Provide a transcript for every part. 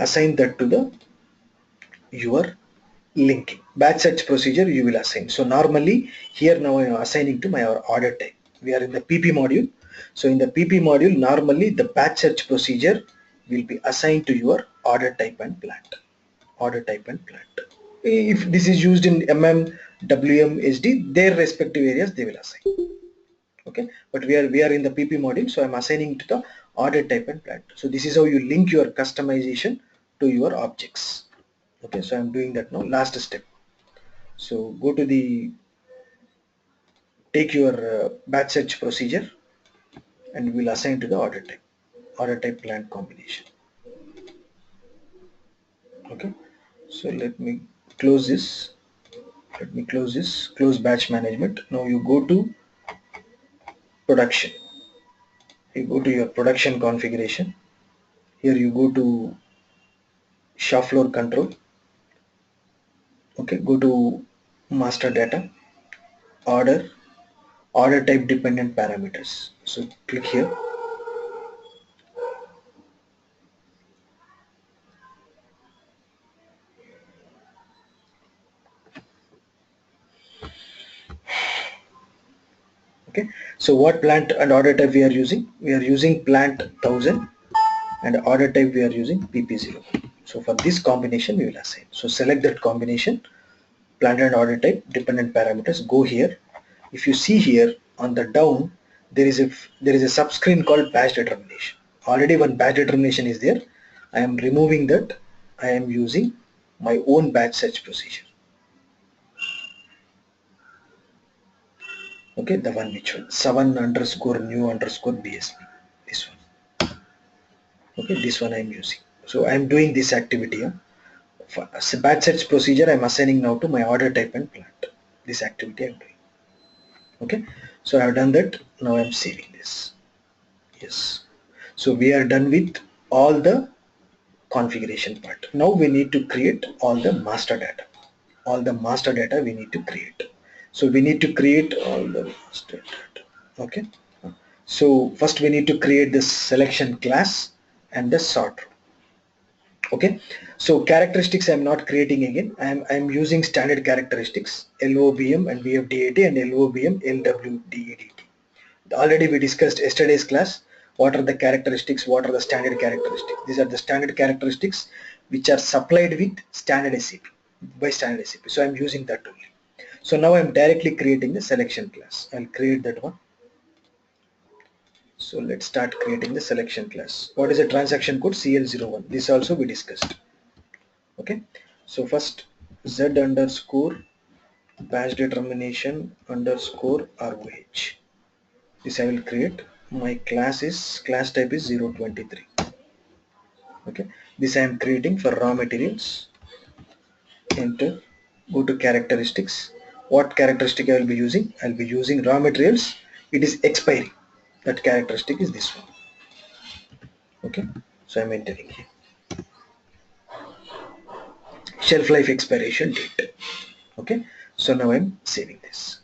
assign that to the your linking. Batch search procedure you will assign. So normally here now I am assigning to my order type. We are in the PP module. So in the PP module, normally the batch search procedure will be assigned to your order type and plant. Order type and plant. If this is used in MM, WM, SD, their respective areas they will assign. Okay, but we are in the PP module, so I'm assigning to the order type and plant. So this is how you link your customization to your objects. Okay, so I'm doing that now. Last step. So go to the take your batch search procedure and we'll assign to the order type plant combination. Okay, so let me close this. Close batch management. Now you go to production. You go to your production configuration. Here you go to shop floor control. Okay, go to master data, order type dependent parameters. So click here. Okay, so what plant and order type we are using? We are using plant 1000 and order type we are using PP0. So for this combination we will assign. So select that combination, plant and order type dependent parameters. Go here. If you see here on the down, there is a subscreen called batch determination. Already one batch determination is there. I am removing that. I am using my own batch search procedure. Okay, the one which one 7_new_BSP, this one. Okay, this one I am using. So I am doing this activity here. For batch search procedure I am assigning now to my order type and plant. This activity I am doing. Okay, so I have done that. Now I am saving this. Yes, so we are done with all the configuration part. Now we need to create all the master data. All the master data we need to create. So we need to create all the master data. Okay, so first we need to create this selection class and the sort row. Okay, so characteristics I'm not creating again. I'm using standard characteristics LOBM and VFDAT and LOBM LWDEDT. Already we discussed yesterday's class. What are the characteristics? What are the standard characteristics? These are the standard characteristics which are supplied with standard SAP by standard SAP. So I'm using that only. So now I'm directly creating the selection class. I'll create that one. So let's start creating the selection class. What is the transaction code? CL01. This also we discussed. Okay. So first Z_batch determination _ ROH. This I will create. My class type is 023. Okay. This I am creating for raw materials. Enter. Go to characteristics. What characteristic I will be using? I will be using raw materials. It is expiry. That characteristic is this one. Okay, so I'm entering here. Shelf life expiration date. Okay, so now I'm saving this.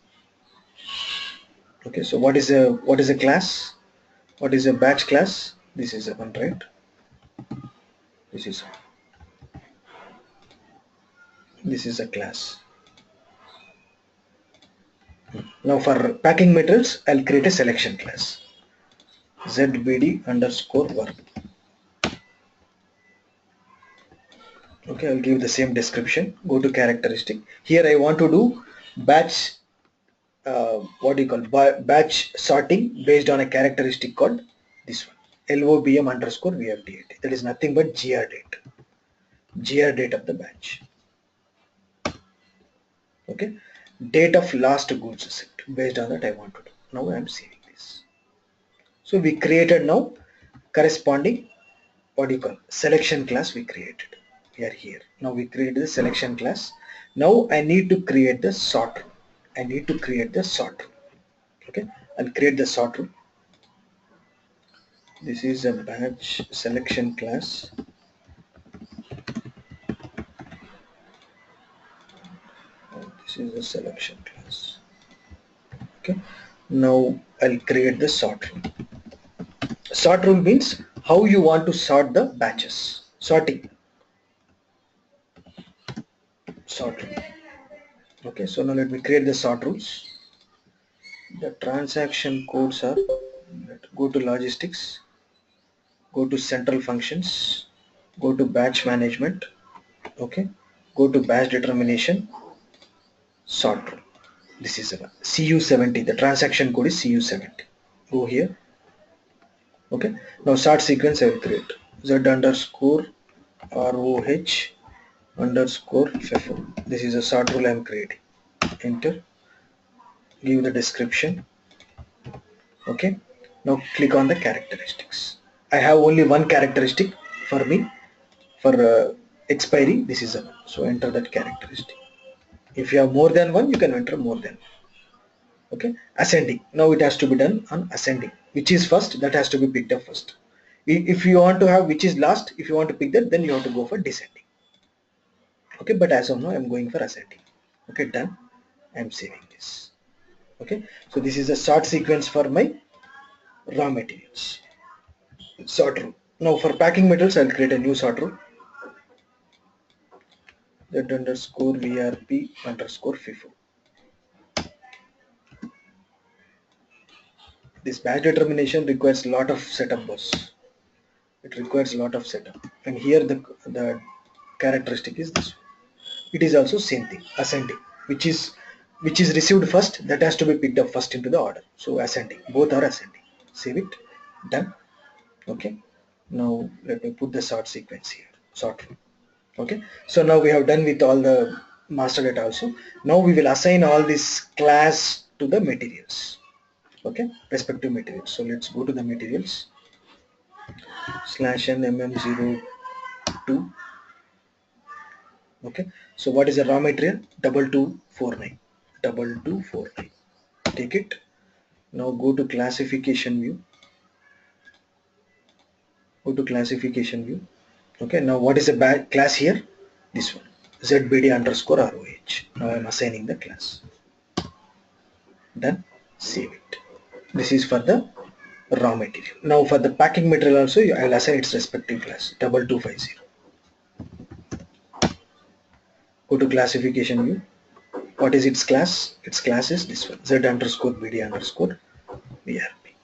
Okay, so what is a class? What is a batch class? This is a one, right? This is a class. Now for packing materials, I'll create a selection class. ZBD_work. Okay, I'll give the same description. Go to characteristic. Here I want to do batch, batch sorting based on a characteristic called this one, LOBM_VFDAT. That is nothing but GR date of the batch. Okay, date of last goods received. Based on that I want to do. Now I am saving this. So we created now corresponding selection class we created. We are here. Now we created the selection class. Now I need to create the sort row. Okay, I'll create the sort row. This is a batch selection class. This is a selection class. Okay, now I'll create the sort rule. Sort rule means how you want to sort the batches. Sorting. sort rule. Okay, so now let me create the sort rules. The transaction codes are, go to logistics, go to central functions, go to batch management, okay, go to batch determination, sort rule. This is a CU70, the transaction code is CU70. Go here, okay. Now sort sequence I will create Z underscore ROH underscore FIFO. This is a sort rule I am creating. Enter, give the description, okay. Now click on the characteristics. I have only one characteristic for me for expiry. This is a, so enter that characteristic. If you have more than one, you can enter more than one. Okay, ascending. Now it has to be done on ascending. Which is first, that has to be picked up first. If you want to have which is last, if you want to pick that, then you have to go for descending. Okay, but as of now I'm going for ascending. Okay, done. I'm saving this. Okay, so this is a sort sequence for my raw materials. Sort rule. Now for packing materials I'll create a new sort rule. Z underscore VRP underscore FIFO. This batch determination requires a lot of setup, boss. It requires a lot of setup, and here the characteristic is this one. It is also same thing, ascending, which is received first, that has to be picked up first into the order. So ascending, both are ascending. Save it, done. Okay, now let me put the sort sequence here, sort rule. Okay, so now we have done with all the master data also. Now we will assign all this class to the materials. Okay, respective materials. So let's go to the materials /n mm02. Okay, so what is the raw material? 2249. Take it. Now go to classification view. Okay, now what is the class here? This one, ZBD underscore ROH. Now I'm assigning the class. Done. Save it. This is for the raw material. Now for the packing material also I will assign its respective class, 2250. Go to classification view. What is its class? Its class is this one, Z underscore BD underscore VRP.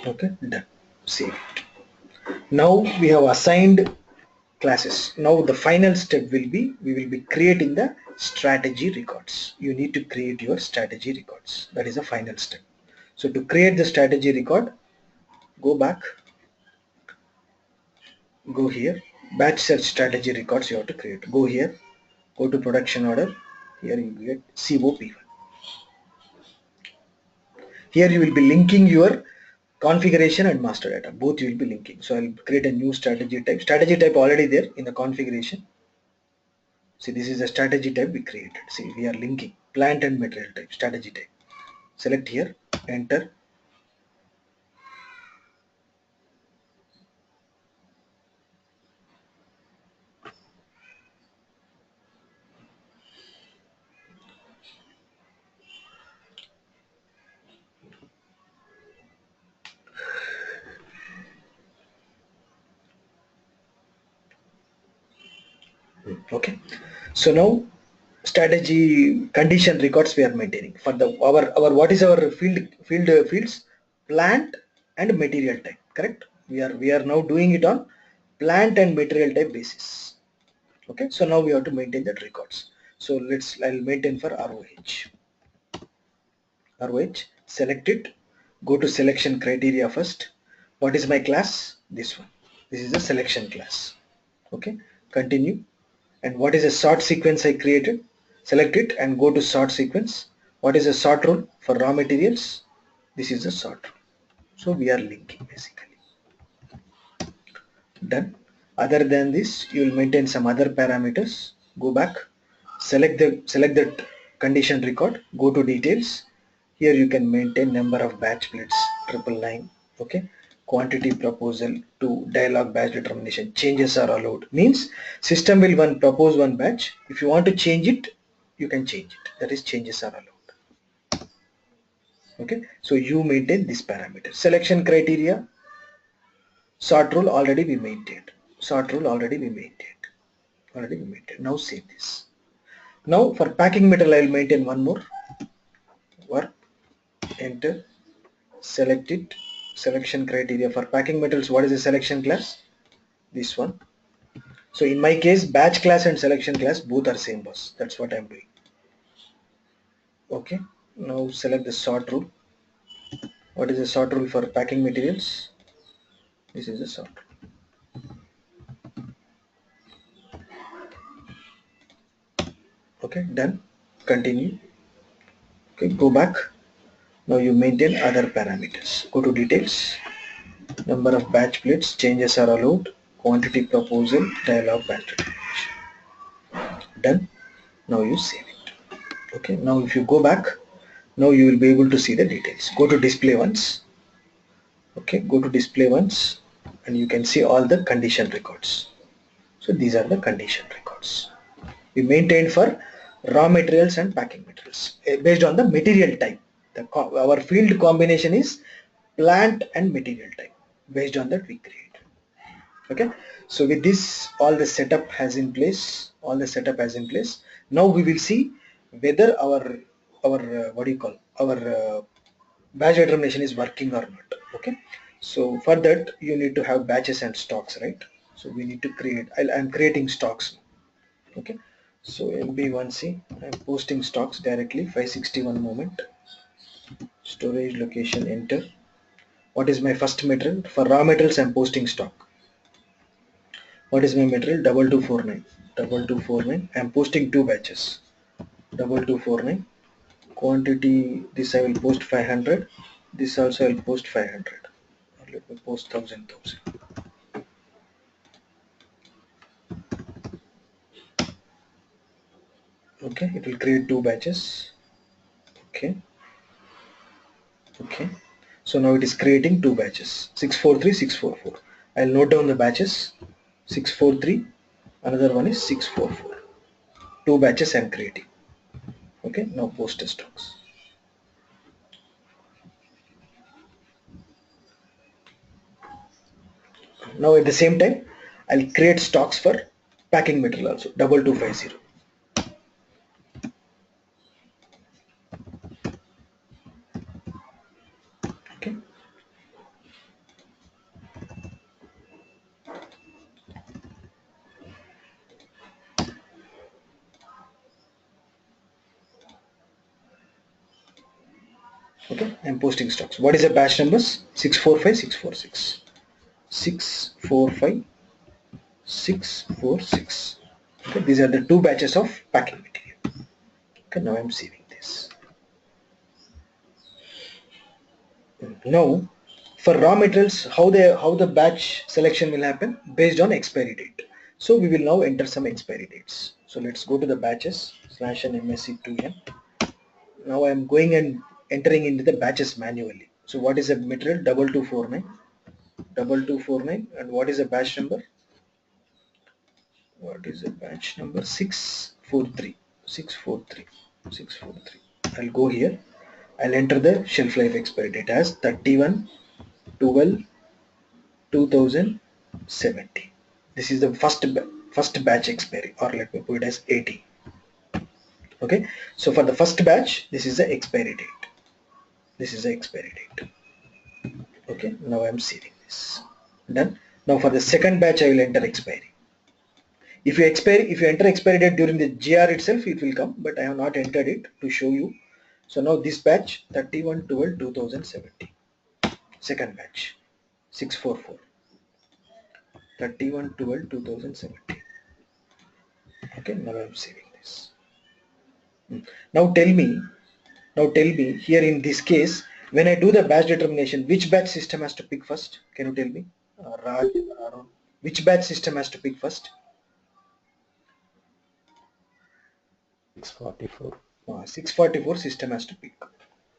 Okay, done. Save it. Now we have assigned classes. Now the final step will be, we will be creating the strategy records. You need to create your strategy records. That is the final step. So to create the strategy record, go back, go here, batch search strategy records you have to create. Go here, go to production order. Here you get COP1. Here you will be linking your configuration and master data. Both you will be linking. So I'll create a new strategy type. Strategy type already there in the configuration. See, this is the strategy type we created. See, we are linking plant and material type, strategy type. Select here, enter. Okay, so now strategy condition records we are maintaining for the our what is our fields, plant and material type, correct? We are now doing it on plant and material type basis. Okay, so now we have to maintain that records. So I'll maintain for ROH, select it, go to selection criteria first. What is my class? This one. This is the selection class. Okay, continue. And what is a sort sequence I created? Select it and go to sort sequence. What is a sort rule for raw materials? This is the sort rule. So we are linking basically. Done. Other than this, you will maintain some other parameters. Go back, select that condition record, go to details. Here you can maintain number of batch splits 999. Okay, quantity proposal to dialog batch determination. Changes are allowed. Means system will propose one batch. If you want to change it, you can change it. That is, changes are allowed. Okay, so you maintain this parameter. Selection criteria, sort rule already we maintained. already maintained. Now save this. Now for packing material I will maintain one more. Work, enter, select it, selection criteria. For packing materials, what is the selection class? This one. So in my case, batch class and selection class both are same boss. That's what I'm doing. Okay. Now select the sort rule. What is the sort rule for packing materials? This is the sort rule. Okay, done. Continue. Okay, go back. Now you maintain other parameters. Go to details. Number of batch plates, changes are allowed. Quantity proposal, dialog batch determination. Done. Now you save it. Okay, now if you go back, now you will be able to see the details. Go to display once. Okay, go to display once and you can see all the condition records. So these are the condition records we maintained for raw materials and packing materials based on the material type. Our field combination is plant and material type. Based on that we create. Okay, so with this all the setup has in place. Now we will see whether our what do you call our batch determination is working or not. Okay, so for that you need to have batches and stocks, right? So we need to create. I'm creating stocks. Okay, so MB1C, I'm posting stocks directly. 561 moment. Storage location, enter. What is my first material? For raw materials I'm posting stock. What is my material? 2249. I'm posting two batches. 2249. Quantity, this I will post 500. This also I will post 500. Let me post 1000. Okay, it will create two batches. Okay. So now it is creating two batches. 643, 644. I'll note down the batches. 643. Another one is 644. Two batches I'm creating. Okay, now post the stocks. Now at the same time, I'll create stocks for packing material also. 2250. Okay. Okay, I'm posting stocks. What is the batch numbers? 645, 646. 645, 646. Okay, these are the two batches of packing material. Okay, now I'm saving this. Now, for raw materials, how the batch selection will happen based on expiry date. So we will now enter some expiry dates. So let's go to the batches /MSC2N. Now I am going and entering into the batches manually. So what is the material? 2249, and what is the batch number? What is the batch number? 643. I'll go here. I'll enter the shelf life expiry date as 31/12/2070. This is the first batch expiry, or let me put it as 80. Okay, so for the first batch, this is the expiry date. Okay, now I'm saving this. Done. Now for the second batch, I will enter expiry. If you enter expiry date during the GR itself, it will come, but I have not entered it to show you. So now this batch 31/12/2070. Second batch 644. 31/12/2070. Okay, now I'm saving this. Now tell me here in this case, when I do the batch determination, which batch system has to pick first? Can you tell me? Raj, Arun, which batch system has to pick first? 644. 644 system has to pick.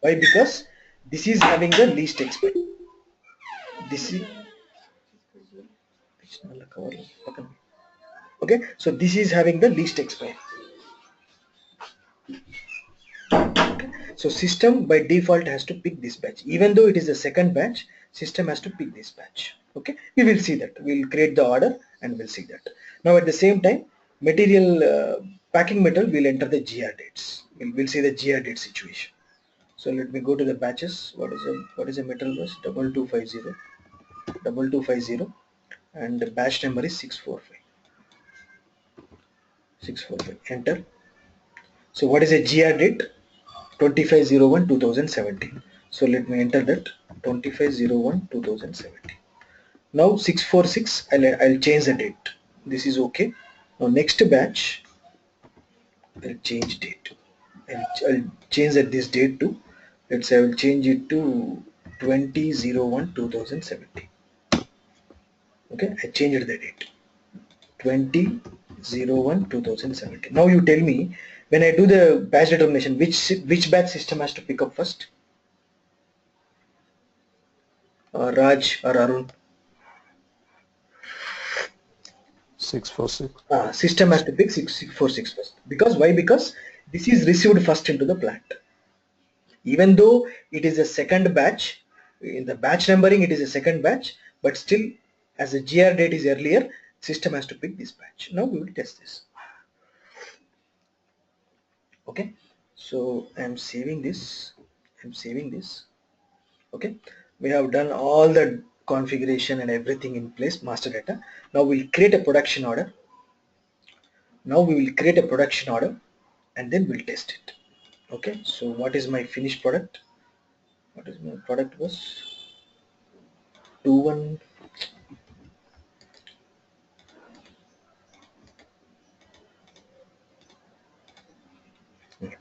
Why? Because this is having the least expiry. Okay, so this is having the least expiry. Okay. So system by default has to pick this batch. Even though it is the second batch, system has to pick this batch. Okay, we will see that. We'll create the order and we'll see that. Now at the same time, Material packing metal, we'll enter the GR dates. We'll see the GR date situation. So let me go to the batches. What is a metal bus? 2250 2250, and the batch number is 645. 645. Enter. So what is a GR date? 25/01/2017. So let me enter that 25/01/2017. Now 646. I'll change the date. This is okay. Now next batch, I'll change date. I'll change this date to, let's say I will change it to 20/01/2017. Okay, I changed the date 20/01/2017. Now you tell me, when I do the batch determination, which batch system has to pick up first? Raj or Arun? 646. System has to pick 646 first. Because why? Because this is received first into the plant. Even though it is a second batch, in the batch numbering it is a second batch, but still as the GR date is earlier, system has to pick this batch. Now we will test this. Okay, so I'm saving this. Okay, we have done all the configuration and everything in place, master data. Now we'll create a production order. And then we'll test it. Okay, so what is my finished product? What is my product was 21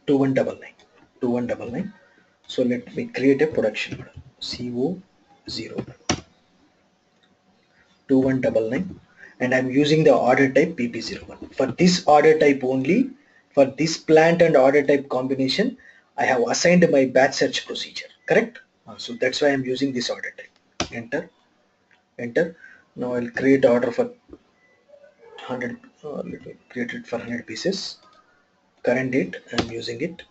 2199. So let me create a production order. CO0 2199, and I'm using the order type PP01. For this order type only, for this plant and order type combination, I have assigned my batch search procedure, correct? So that's why I'm using this order type. Enter. Now I'll create order for 100. Let me create it for 100 pieces. Current date, I'm using it.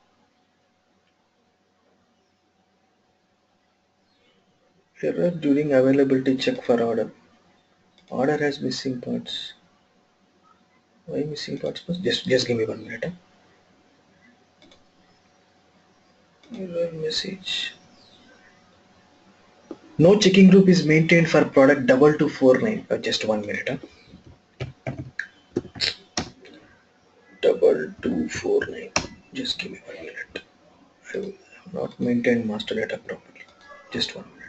Error during availability check for order. Order has missing parts. Why missing parts? Just give me 1 minute. Error message. No checking group is maintained for product 2249. Just 1 minute. 2249. Just give me 1 minute. I will not maintain master data properly. Just 1 minute.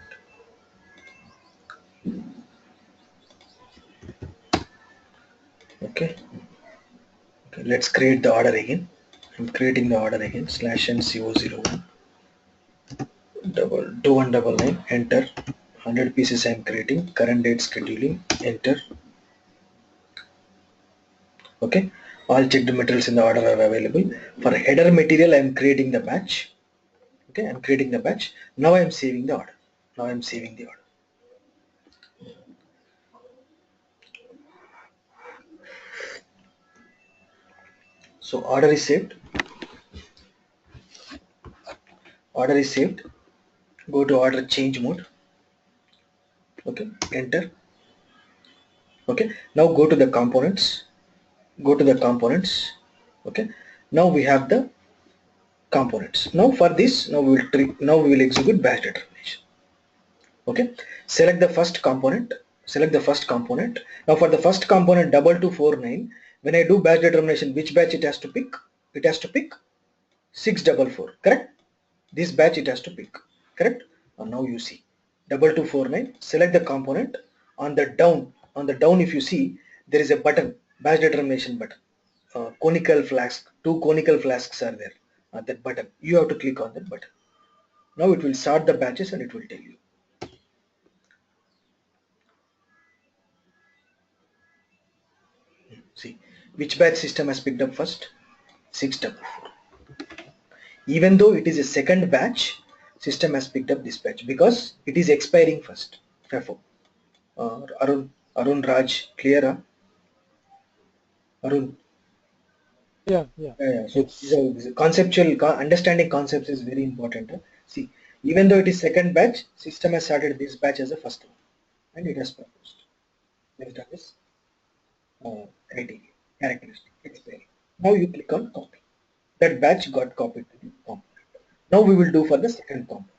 Okay. Let's create the order again. I'm creating the order again. /NCO01 2199. Enter. 100 pieces I'm creating. Current date scheduling. Enter. Okay. All checked materials in the order are available. For header material, I'm creating the batch. Okay, I'm creating the batch. Now I'm saving the order. So order is saved. Go to order change mode. Okay, enter. Okay, now go to the components. Okay, now we have the components. Now for this, now we will execute batch determination. Okay, select the first component. Now for the first component 2249, when I do batch determination, which batch it has to pick? It has to pick 644, correct? This batch it has to pick, correct? Now you see 2249, select the component. On the down if you see, there is a button, batch determination button. Conical flask, 2 conical flasks are there. That button, you have to click on that button. Now it will sort the batches and it will tell you. See, which batch system has picked up first? 644. Even though it is a second batch, system has picked up this batch because it is expiring first. Therefore, Arun Raj, clear? Arun? Yeah. So conceptual understanding concepts is very important. See, even though it is second batch, system has started this batch as a first one, and it has proposed. Based on this criteria. characteristic expiry. Now you click on copy. That batch got copied to the component. Now we will do for the second component.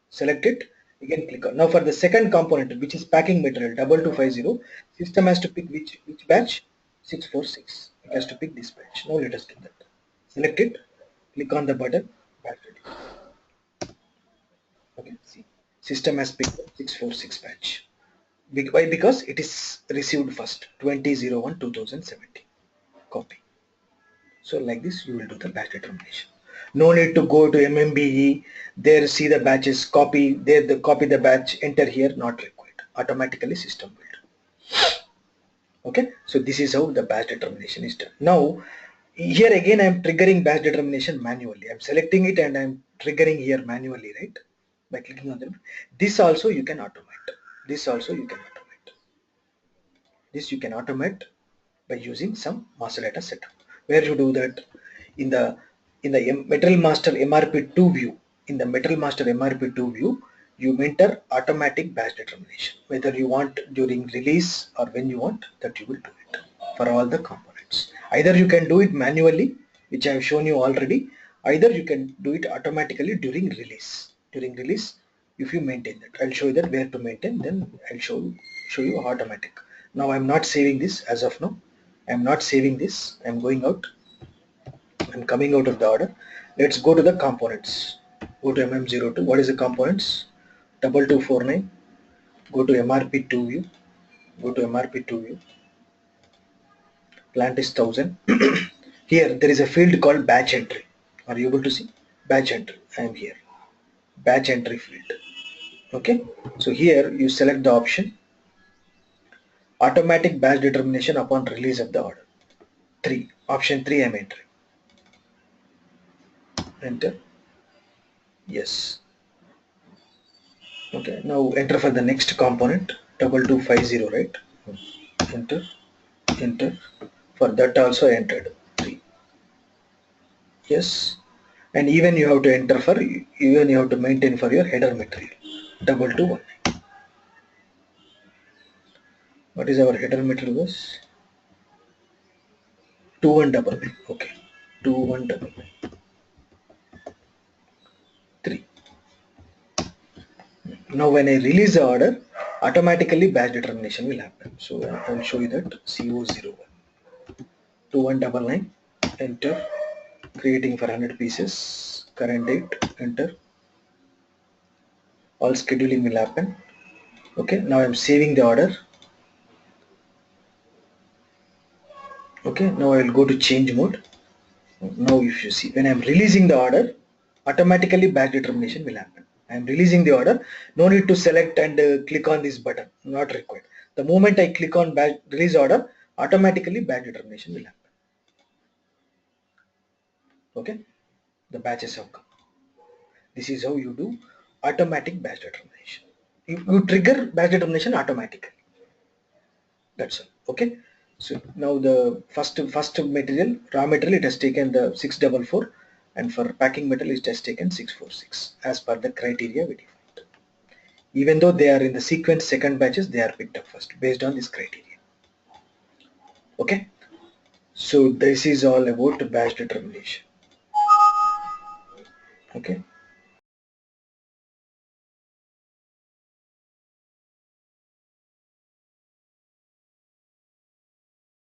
Select it, again click on. Now for the second component, which is packing material 2250, system has to pick which batch? 646. It has to pick this batch. Now let us do that. Select it, click on the button, batch ready. Okay, see, system has picked 646 batch. Why? Because it is received first, 20/01/2017. Copy. So like this you will do the batch determination. No need to go to MMBE, there see the batches, copy, there the copy the batch, enter here, not required. Automatically system will do. Okay, so this is how the batch determination is done. Now here again I am triggering batch determination manually. I am selecting it and I am triggering here manually, right? By clicking on them. This also you can automate. This also you can automate. This you can automate by using some master data setup. Where you do that? In the Material Master MRP2 view. In the Material Master MRP2 view, you enter automatic batch determination. Whether you want during release or when you want, that you will do it for all the components. Either you can do it manually, which I have shown you already. Either you can do it automatically during release. During release, if you maintain that, I'll show you that where to maintain. Then I'll show you automatic. Now I'm not saving this as of now. I'm not saving this. I'm going out. I'm coming out of the order. Let's go to the components. Go to MM02. What is the components? 2249. Go to MRP2 view. Go to MRP2 view. Plant is 1000. Here there is a field called batch entry. Are you able to see? Batch entry. I am here. Batch entry field. Okay. So here you select the option automatic batch determination upon release of the order. 3. Option 3 I am entering. Enter. Yes. Okay, now enter for the next component 2250, right? Enter. For that also I entered 3. Yes. And even you have to enter for, even you have to maintain for your header material 2219. What is our header material was? 2199. Okay. 2199. 3. Now when I release the order, automatically batch determination will happen. So I will show you that. CO01 2199. Enter. Creating for 100 pieces. Current date. Enter. All scheduling will happen. Okay, now I'm saving the order. Okay, now I will go to change mode. Now if you see, when I'm releasing the order, automatically batch determination will happen. I am releasing the order. No need to select and click on this button. Not required. The moment I click on batch release order, automatically batch determination will happen. Okay, the batches have come. This is how you do automatic batch determination. You trigger batch determination automatically. That's all. Okay. So now the first material, raw material, it has taken the 644, and for packing material it has taken 646 as per the criteria we defined. Even though they are in the sequence second batches, they are picked up first based on this criteria. Okay. So this is all about batch determination. Okay.